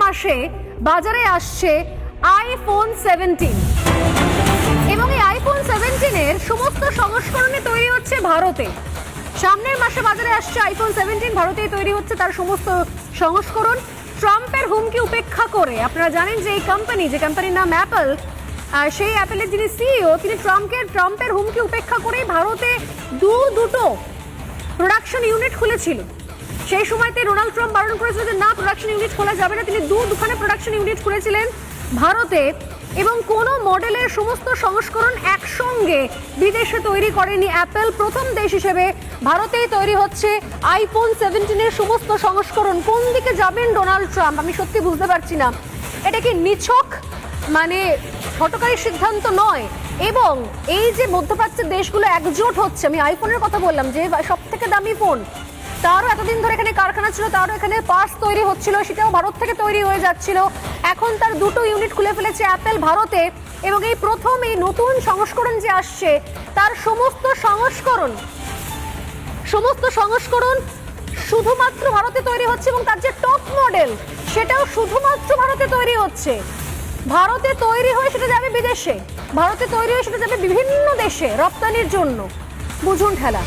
মাসে বাজারে আসছে আইফোন 17 এবং এই আইফোন 17 এর সমস্ত সংস্করণে তৈরি হচ্ছে ভারতে। সামনের মাসে বাজারে আসছে আইফোন 17, ভারতেই তৈরি হচ্ছে তার সমস্ত সংস্করণ। ট্রাম্পের হুমকি উপেক্ষা করে, আপনারা জানেন যে এই কোম্পানির নাম অ্যাপল, সেই অ্যাপেলের যিনি সিইও তিনি ট্রাম্পের হুমকি উপেক্ষা করে ভারতে দুটো প্রোডাকশন ইউনিট খুলেছিল। সেই সময়তে ডোনাল্ড ট্রাম্প বারণ করেছিল যে না, প্রোডাকশন ইউনিট খোলা যাবে না। তিনি দুখানে প্রোডাকশন ইউনিট খুলেছিলেন ভারতে, এবং কোন মডেলের সমস্ত সংস্করণ একসঙ্গে বিদেশে তৈরি করেনি অ্যাপল। প্রথম দেশ হিসেবে ভারতেই তৈরি হচ্ছে আইফোন 17 এর সমস্ত সংস্করণ। কোন দিকে যাবেন ডোনাল্ড ট্রাম্প আমি সত্যি বুঝতে পারছি না। এটা কি নিছক হঠকারী সিদ্ধান্ত নয়, এবং এই যে মধ্যপ্রাচ্যের দেশগুলো একজোট হচ্ছে, আমি আইফোনের কথা বললাম যে সব থেকে দামি ফোন, তারও এতদিন ধরে এখানে কারখানা ছিল, তারও এখানে পার্টস তৈরি হচ্ছিল, সেটাও ভারত থেকে তৈরি হয়ে যাচ্ছিল। এখন তার দুটো ইউনিট খুলে ফেলেছে অ্যাপল ভারতে, এবং এই প্রথম এই নতুন সংস্করণ যে আসছে তার সমস্ত সংস্করণ শুধুমাত্র ভারতে তৈরি হচ্ছে, এবং তার যে টপ মডেল সেটাও শুধুমাত্র ভারতে তৈরি হচ্ছে। ভারতে তৈরি হয়ে সেটা যাবে বিদেশে, ভারতে তৈরি হয়ে সেটা যাবে বিভিন্ন দেশে রপ্তানির জন্য। বুঝুন ঠেলা।